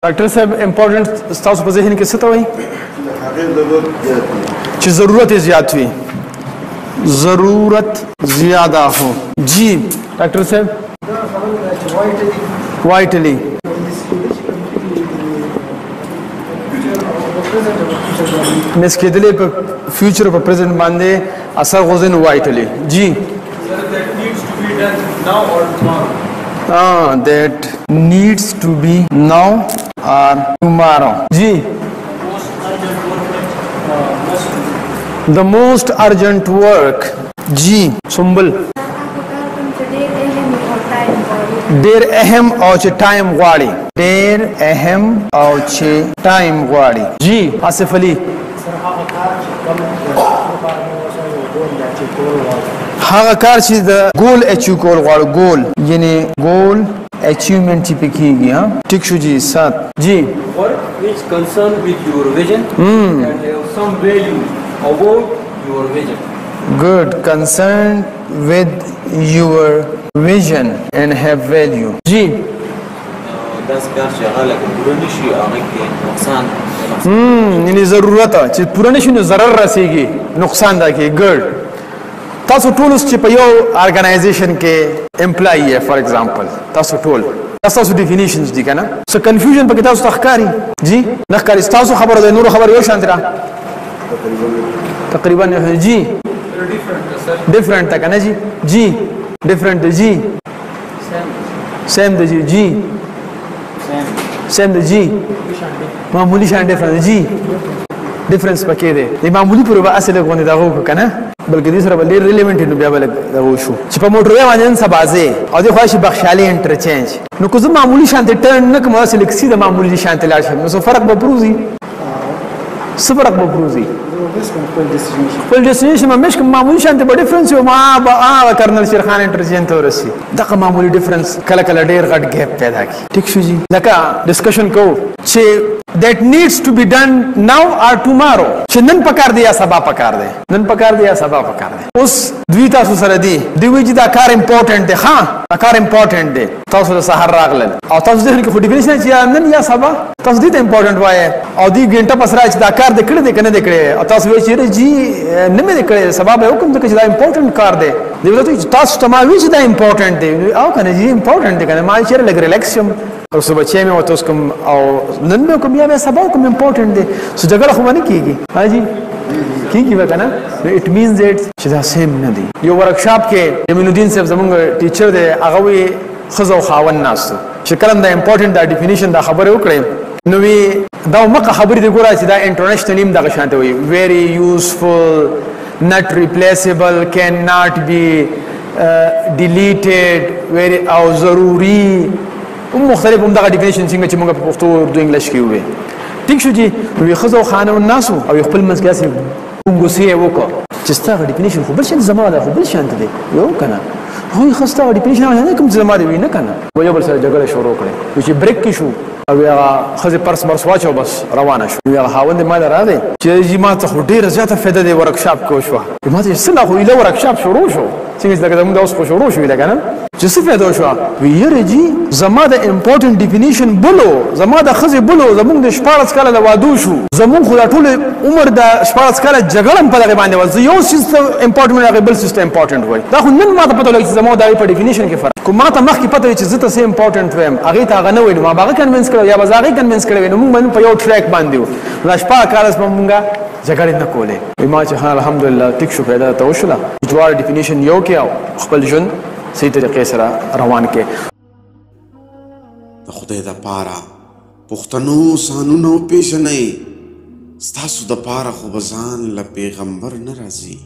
ډاکټر صاحب امپورټنت تاسو په ذهن کې څه ته وایي چې ضرورت زیات وي ضرورت زیادہ ہو جی ڈاکٹر صاحب وائٹلی مس کېدلې په فیوچر په پریزنت باندې اثر غوځن وائٹلی جی that needs to be now or tomorrow جی the most urgent work جی سنبل ډېر اهم او چې ټایم غواړي ډېر اهم او چې ټایم غواړي جی آصف علي هغه کار چې د ګول اچیو کول غواړي ګول یعنی ګول achievement typically ها ٹھیک شو جی سات جی work which concern with your vision and have some value about your vision good concerned with your vision and have value جی داس کار چې هغه لکه پوره نشي هغه کې نقصان یعنی ضرورت چې پوره نشي نو ضرر رسیږي نقصان دا کې ګډ تاسو ټول چې په یو ارګنایزیشن کې امپلای یې فار ایگزامپل تاسو ټول تاسو ډیفینیشنز دي کنه سو کنفیوژن پکې تاسو تخکاری جی نه ښکاری تاسو خبره ده نور خبر یو شان ترا تقریبا جی ډیفرنٹ تا کنه جی جی ډیفرنٹ جی سیم د جی جی سیم د جی معمولی شان ډیفرنٹ جی ډیفرنس پکې ده د معمولی پر به اصل غونډه دا وکړه کنه بلکې دې سره بل ریلیونټ نو بیا بل دا وشو چې په موټر وای باندې سبازه او د خواش بخشالي انټرچینج نو کوم معمولی شانته ټرن نه کوم اصل کې سیده معمولی شانته لاړ شي نو فرق به پروزي څه فرق به پروزي خپل ډیسټینیشن مې کوم معمولی شانته په ډیفرنس یو ما کرنل شیرخان انټرچینج ته ورسي دغه معمولی ډیفرنس کله کله ډیر غټ ګیپ پیدا کی ټیک شو جی لکه ډسکشن کو چې that needs to be done now or tomorrow چې نن پکار دی یا سبا پکار دی نن پکار دی یا سبا پکار دی اوس دوی تاسو سره دی دوی چې دا کار امپورټنت دی ها دا کار امپورټنت دی تاسو د سحر راغلل او تاسو ذهن کې ډیفینیشن چې نن یا سبا تاسو دې ته امپورټنت وایي او دی ګنټه پس راځي دا کار د کړه دی کنه دی کړه او تاسو وایي چې جی نه مې کړه سبا به حکم ته چې دا امپورټنت کار دی دی ولته تاسو ته ما وی چې دا امپورټنت دی او کنه جی امپورټنت دی کنه ما چې لګ ریلیکس او صبح چې مې وته کوم او نن مې کوم یا سبا کوم امپورټنت دی سو جګړه خو باندې کیږي ها جی کیږي وکنه اټ مینز دیٹ چې دا سیم نه دی یو ورکشاپ کې امین الدین صاحب زمونږ ټیچر دی هغه وی خزو خاون ناس چې کلم دا امپورټنت دا ډیفینیشن دا خبره وکړي نو وی دا مکه خبرې دی ګورای چې دا انټرنیشنل نیم دغه شانته وي very useful not replaceable cannot be deleted very او ضروري مختلف هم دغه ډیفینیشن څنګه چې موږ په پښتو اردو انګلیش کې وي ټیک شو جی وی خزو خانه الناس او خپل مسکاسي ګونګوسی وکړه چې ستاسو ډیفینیشن خو بل شي زماده خو بل شي انت دی یو کنه هو خسته ډیفینیشن نه کوم زماده وی نه کنه و یو بل سره جګړه شروع کړي چې بریک کې شو او هغه خزه پرس مرس واچو بس روانه شو هغه هاوند ما راځي چې ما ته ډیره زیاته فائدہ دی ورکشاپ کو شو ما ته سلا خو له ورکشاپ شروع شو څنګه دا موږ اوس شروع شو دا کنه چې څه فائدہ شو ویره جی زما د امپورټنت ډیفینیشن بولو زما د خزه بولو زمونږ د 14 کاله د وادو شو زمونږ خو ټول عمر د 14 کاله جګړه په دغه باندې وځي یو سیستم امپورټنت هغه بل سیستم امپورټنت وای دا خو نن ما ته پته لګي چې زما د په ډیفینیشن کې فرق کوم ما ته مخکې پته چې زه ته سه امپورټنت وایم هغه ته هغه نه وای نو ما هغه کنوینس کړو یا هغه کنوینس کړو نو موږ په یو ټریک باندې و لا 14 کاله موږ جګړه نه کولې ما چې الحمدلله ټیک شو پیدا ته وشله جوړ ډیفینیشن یو کې خپل ژوند صحیح طریقې سره روان کې د خدای د پاره پښتنو سانونو پیژنئ ستاسو د پاره خو بزان له پیغمبر نه راځي